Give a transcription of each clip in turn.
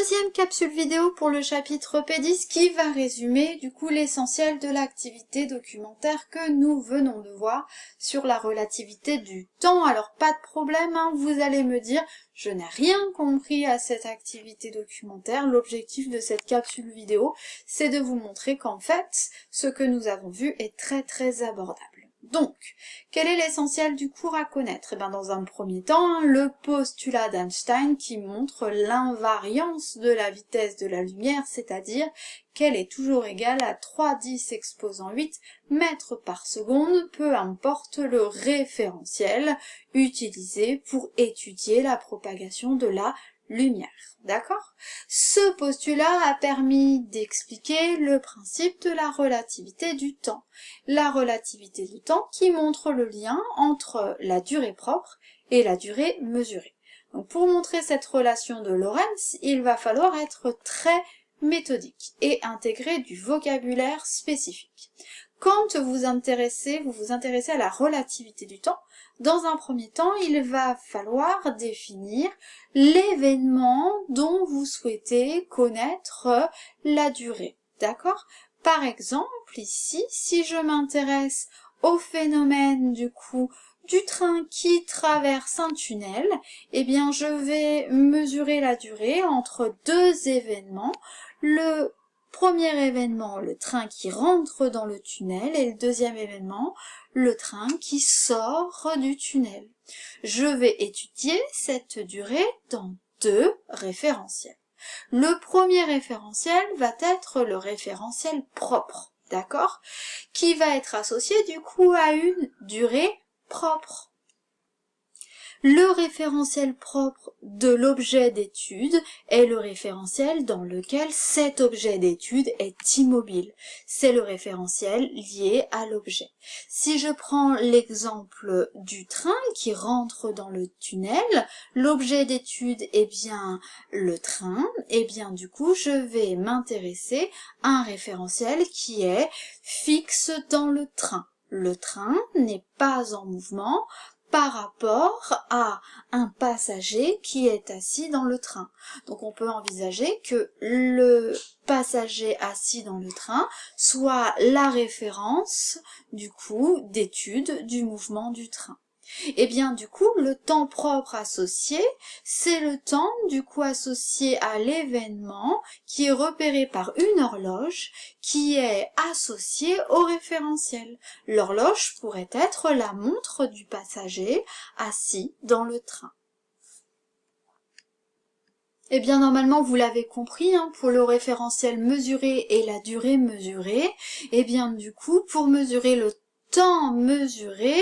deuxième capsule vidéo pour le chapitre P10 qui va résumer du coup l'essentiel de l'activité documentaire que nous venons de voir sur la relativité du temps. Alors pas de problème, hein, vous allez me dire, je n'ai rien compris à cette activité documentaire. L'objectif de cette capsule vidéo, c'est de vous montrer qu'en fait, ce que nous avons vu est très abordable. Donc, quel est l'essentiel du cours à connaître? Eh bien, dans un premier temps, le postulat d'Einstein qui montre l'invariance de la vitesse de la lumière, c'est-à-dire qu'elle est toujours égale à 3,10 exposant 8 mètres par seconde, peu importe le référentiel utilisé pour étudier la propagation de la lumière. D'accord? Ce postulat a permis d'expliquer le principe de la relativité du temps. La relativité du temps qui montre le lien entre la durée propre et la durée mesurée. Donc pour montrer cette relation de Lorentz, il va falloir être très méthodique et intégrer du vocabulaire spécifique. Quand vous vous intéressez à la relativité du temps, dans un premier temps, il va falloir définir l'événement dont vous souhaitez connaître la durée. D'accord? Par exemple, ici, si je m'intéresse au phénomène du train qui traverse un tunnel, eh bien je vais mesurer la durée entre deux événements. Le premier événement, le train qui rentre dans le tunnel, et le deuxième événement, le train qui sort du tunnel. Je vais étudier cette durée dans deux référentiels. Le premier référentiel va être le référentiel propre, d'accord? Qui va être associé du coup à une durée propre. Le référentiel propre de l'objet d'étude est le référentiel dans lequel cet objet d'étude est immobile. C'est le référentiel lié à l'objet. Si je prends l'exemple du train qui rentre dans le tunnel, l'objet d'étude est bien le train, et bien du coup je vais m'intéresser à un référentiel qui est fixe dans le train. Le train n'est pas en mouvement par rapport à un passager qui est assis dans le train. Donc on peut envisager que le passager assis dans le train soit la référence du coup d'étude du mouvement du train. Et bien du coup le temps propre associé, c'est le temps du coup associé à l'événement qui est repéré par une horloge qui est associée au référentiel. L'horloge pourrait être la montre du passager assis dans le train. Eh bien normalement vous l'avez compris, hein, pour le référentiel mesuré et la durée mesurée, eh bien du coup pour mesurer le temps mesuré,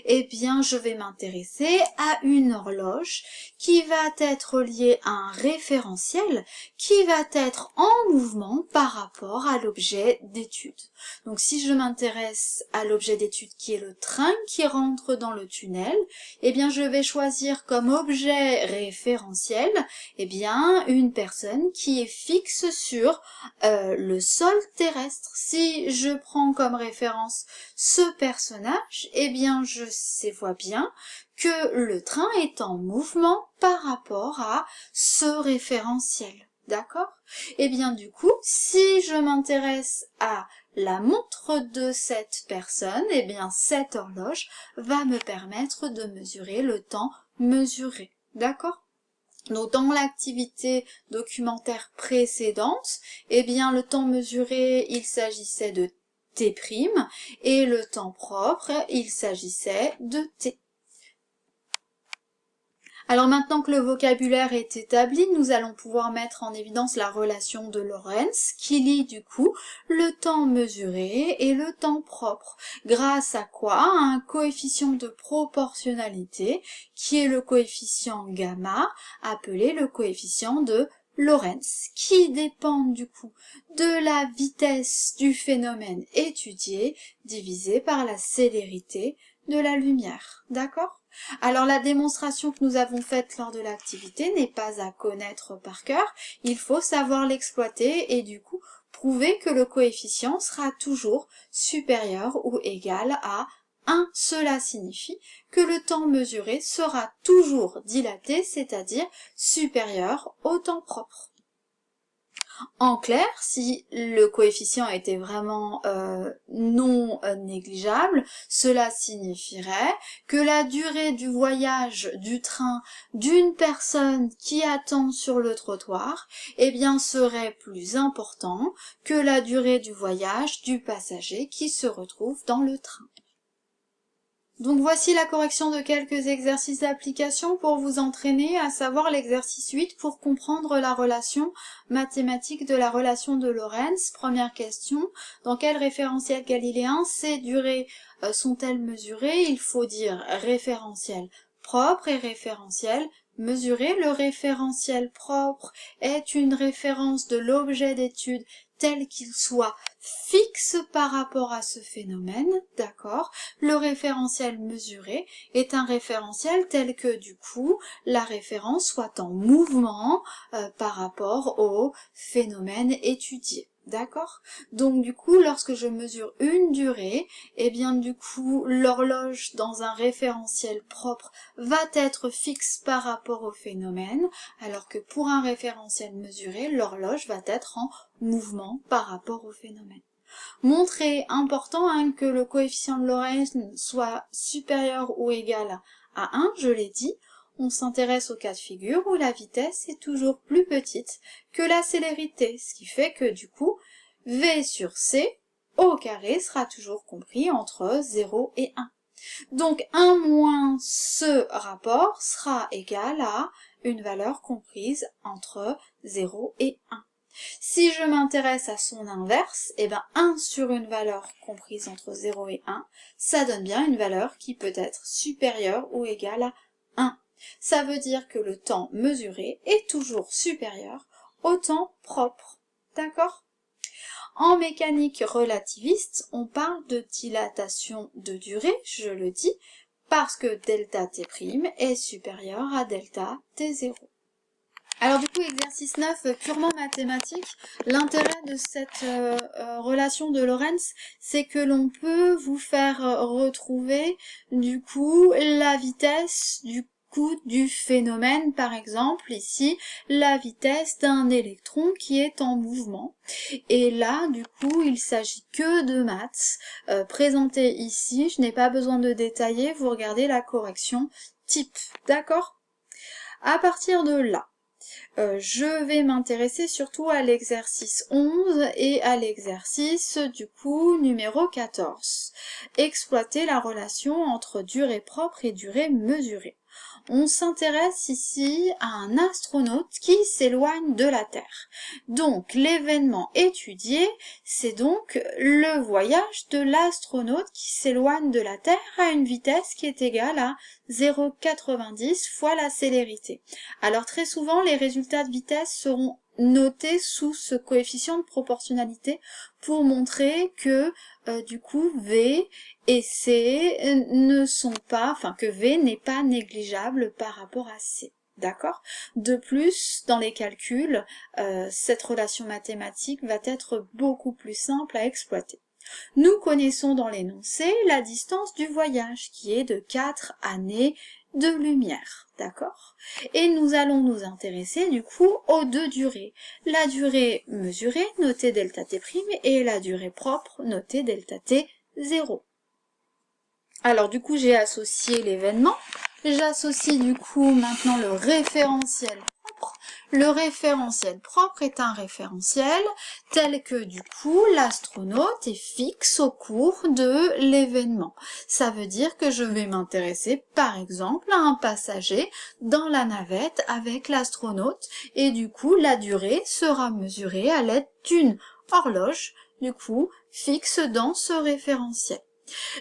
eh bien je vais m'intéresser à une horloge qui va être liée à un référentiel qui va être en mouvement par rapport à l'objet d'étude. Donc si je m'intéresse à l'objet d'étude qui est le train qui rentre dans le tunnel, eh bien je vais choisir comme objet référentiel eh bien une personne qui est fixe sur le sol terrestre. Si je prends comme référence ce personnage, eh bien je vois bien que le train est en mouvement par rapport à ce référentiel. D'accord? Eh bien du coup, si je m'intéresse à la montre de cette personne, eh bien cette horloge va me permettre de mesurer le temps mesuré. D'accord? Donc dans l'activité documentaire précédente, eh bien le temps mesuré, il s'agissait de T' et le temps propre, il s'agissait de T. Alors maintenant que le vocabulaire est établi, nous allons pouvoir mettre en évidence la relation de Lorentz qui lie du coup le temps mesuré et le temps propre. Grâce à quoi? À un coefficient de proportionnalité qui est le coefficient gamma, appelé le coefficient de Lorentz, qui dépend du coup de la vitesse du phénomène étudié divisé par la célérité de la lumière. D'accord? Alors la démonstration que nous avons faite lors de l'activité n'est pas à connaître par cœur, il faut savoir l'exploiter et du coup prouver que le coefficient sera toujours supérieur ou égal à 1. Cela signifie que le temps mesuré sera toujours dilaté, c'est-à-dire supérieur au temps propre. En clair, si le coefficient était vraiment non négligeable, cela signifierait que la durée du voyage du train d'une personne qui attend sur le trottoir, eh bien, serait plus important que la durée du voyage du passager qui se retrouve dans le train. Donc voici la correction de quelques exercices d'application pour vous entraîner, à savoir l'exercice 8 pour comprendre la relation mathématique de la relation de Lorentz. Première question, dans quel référentiel galiléen ces durées sont-elles mesurées? Il faut dire référentiel propre et référentiel mesuré. Le référentiel propre est une référence de l'objet d'étude tel qu'il soit fixe par rapport à ce phénomène, d'accord? Le référentiel mesuré est un référentiel tel que, du coup, la référence soit en mouvement par rapport au phénomène étudié. D'accord? Donc du coup, lorsque je mesure une durée, eh bien du coup, l'horloge dans un référentiel propre va être fixe par rapport au phénomène, alors que pour un référentiel mesuré, l'horloge va être en mouvement par rapport au phénomène. Montrer important que le coefficient de Lorentz soit supérieur ou égal à 1, je l'ai dit. On s'intéresse au cas de figure où la vitesse est toujours plus petite que la célérité, ce qui fait que du coup, V sur C au carré sera toujours compris entre 0 et 1. Donc 1 moins ce rapport sera égal à une valeur comprise entre 0 et 1. Si je m'intéresse à son inverse, eh ben 1 sur une valeur comprise entre 0 et 1, ça donne bien une valeur qui peut être supérieure ou égale à 1. Ça veut dire que le temps mesuré est toujours supérieur au temps propre. D'accord? En mécanique relativiste, on parle de dilatation de durée, je le dis, parce que delta t' est supérieur à delta t0. Alors du coup, exercice 9, purement mathématique, l'intérêt de cette relation de Lorentz, c'est que l'on peut vous faire retrouver du coup la vitesse du phénomène, par exemple ici, la vitesse d'un électron qui est en mouvement. Et là, du coup, il s'agit que de maths présentées ici. Je n'ai pas besoin de détailler, vous regardez la correction type, d'accord? À partir de là, je vais m'intéresser surtout à l'exercice 11 et à l'exercice du coup numéro 14. Exploiter la relation entre durée propre et durée mesurée. On s'intéresse ici à un astronaute qui s'éloigne de la Terre. Donc l'événement étudié, c'est donc le voyage de l'astronaute qui s'éloigne de la Terre à une vitesse qui est égale à 0,90 fois la célérité. Alors très souvent, les résultats de vitesse seront notés sous ce coefficient de proportionnalité pour montrer que du coup V et C ne sont pas, enfin que V n'est pas négligeable par rapport à C. D'accord? De plus, dans les calculs, cette relation mathématique va être beaucoup plus simple à exploiter. Nous connaissons dans l'énoncé la distance du voyage qui est de 4 années de lumière, d'accord? Et nous allons nous intéresser du coup aux deux durées. La durée mesurée, notée delta t', et la durée propre, notée delta t 0. Alors du coup j'ai associé l'événement, j'associe du coup maintenant le référentiel propre. Le référentiel propre est un référentiel tel que du coup l'astronaute est fixe au cours de l'événement. Ça veut dire que je vais m'intéresser par exemple à un passager dans la navette avec l'astronaute et du coup la durée sera mesurée à l'aide d'une horloge du coup fixe dans ce référentiel.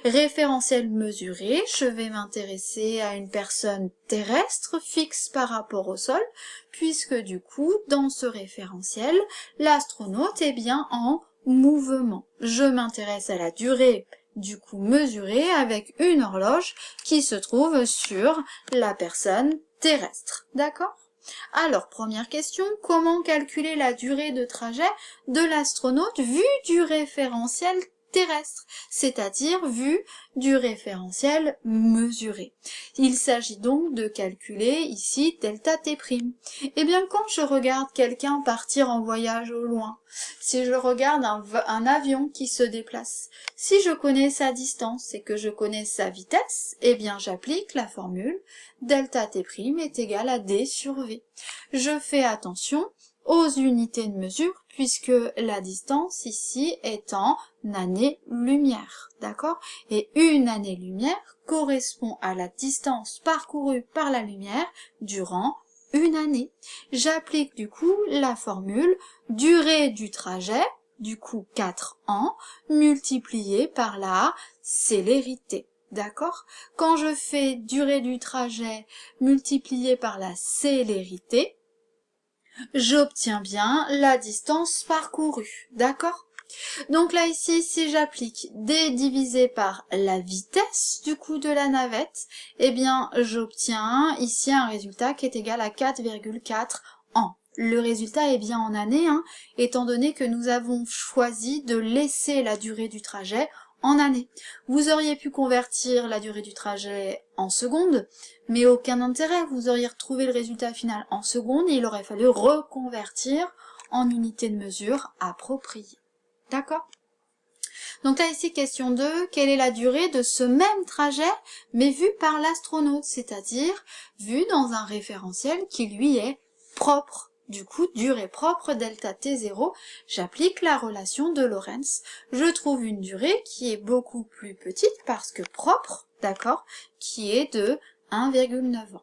Référentiel mesuré, je vais m'intéresser à une personne terrestre fixe par rapport au sol, puisque du coup, dans ce référentiel, l'astronaute est bien en mouvement. Je m'intéresse à la durée du coup mesurée avec une horloge qui se trouve sur la personne terrestre. D'accord ? Alors, première question, comment calculer la durée de trajet de l'astronaute vue du référentiel terrestre, c'est-à-dire vu du référentiel mesuré. Il s'agit donc de calculer ici delta t'. Eh bien, quand je regarde quelqu'un partir en voyage au loin, si je regarde un avion qui se déplace, si je connais sa distance et que je connais sa vitesse, eh bien j'applique la formule delta t' est égal à d sur v. Je fais attention aux unités de mesure puisque la distance ici est en années-lumière, d'accord? Et une année-lumière correspond à la distance parcourue par la lumière durant une année. J'applique du coup la formule durée du trajet, du coup 4 ans, multiplié par la célérité. D'accord? Quand je fais durée du trajet multiplié par la célérité, j'obtiens bien la distance parcourue. D'accord? Donc là ici, si j'applique d divisé par la vitesse du coup de la navette, eh bien j'obtiens ici un résultat qui est égal à 4,4 ans. Le résultat est bien en années, étant donné que nous avons choisi de laisser la durée du trajet en années. Vous auriez pu convertir la durée du trajet en secondes, mais aucun intérêt, vous auriez retrouvé le résultat final en secondes et il aurait fallu reconvertir en unité de mesure appropriée. D'accord? Donc là ici, question 2, quelle est la durée de ce même trajet, mais vu par l'astronaute, c'est-à-dire vu dans un référentiel qui lui est propre. Du coup, durée propre delta t0, j'applique la relation de Lorentz. Je trouve une durée qui est beaucoup plus petite parce que propre, d'accord, qui est de 1,9 ans.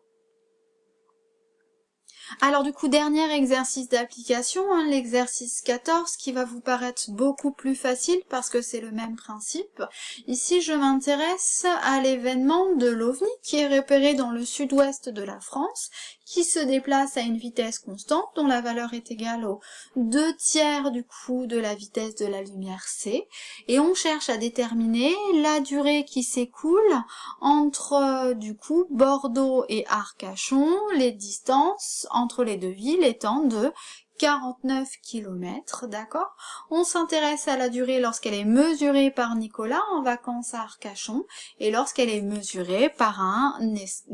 Alors du coup, dernier exercice d'application, l'exercice 14 qui va vous paraître beaucoup plus facile parce que c'est le même principe. Ici, je m'intéresse à l'événement de l'OVNI qui est repéré dans le sud-ouest de la France, qui se déplace à une vitesse constante dont la valeur est égale aux 2/3 du coup de la vitesse de la lumière c. Et on cherche à déterminer la durée qui s'écoule entre du coup Bordeaux et Arcachon, les distances entre les deux villes étant de 49 km, d'accord? On s'intéresse à la durée lorsqu'elle est mesurée par Nicolas en vacances à Arcachon et lorsqu'elle est mesurée par un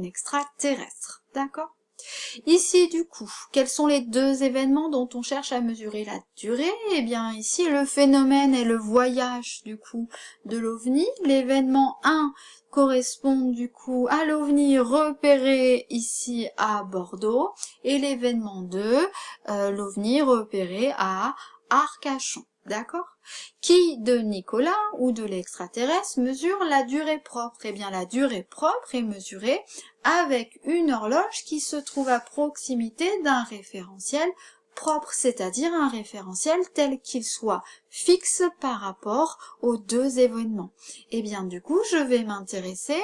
extraterrestre, d'accord? Ici, du coup, quels sont les deux événements dont on cherche à mesurer la durée? Eh bien, ici, le phénomène est le voyage, du coup, de l'OVNI. L'événement 1 correspond, du coup, à l'OVNI repéré ici à Bordeaux. Et l'événement 2, l'OVNI repéré à Arcachon. D'accord? Qui de Nicolas ou de l'extraterrestre mesure la durée propre? Eh bien, la durée propre est mesurée avec une horloge qui se trouve à proximité d'un référentiel propre, c'est-à-dire un référentiel tel qu'il soit fixe par rapport aux deux événements. Et bien du coup, je vais m'intéresser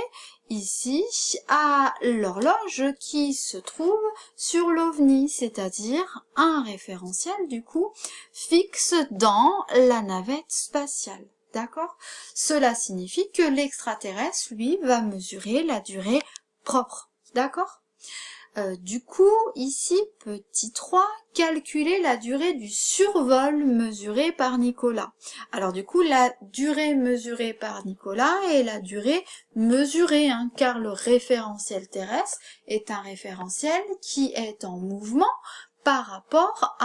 ici à l'horloge qui se trouve sur l'OVNI, c'est-à-dire un référentiel du coup fixe dans la navette spatiale. D'accord? Cela signifie que l'extraterrestre, lui, va mesurer la durée propre. D'accord? Du coup, ici, petit 3, calculer la durée du survol mesuré par Nicolas. Alors du coup, la durée mesurée par Nicolas est la durée mesurée, car le référentiel terrestre est un référentiel qui est en mouvement par rapport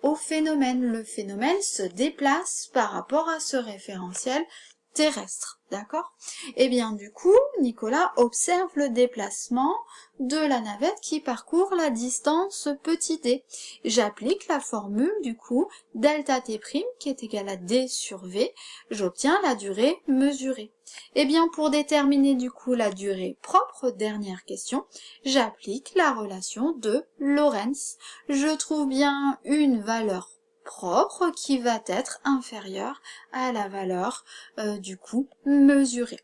au phénomène. Le phénomène se déplace par rapport à ce référentiel terrestre, d'accord? Et bien du coup, Nicolas observe le déplacement de la navette qui parcourt la distance petit d. J'applique la formule du coup delta t' qui est égale à d sur v, j'obtiens la durée mesurée. Et bien pour déterminer du coup la durée propre, dernière question, j'applique la relation de Lorentz. Je trouve bien une valeur propre qui va être inférieure à la valeur du coup mesurée.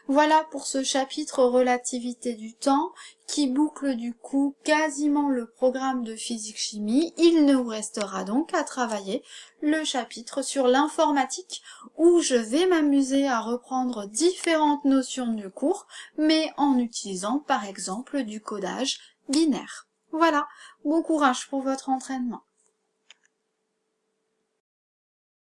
Voilà pour ce chapitre relativité du temps qui boucle du coup quasiment le programme de physique-chimie. Il nous restera donc à travailler le chapitre sur l'informatique où je vais m'amuser à reprendre différentes notions du cours mais en utilisant par exemple du codage binaire. Voilà, bon courage pour votre entraînement.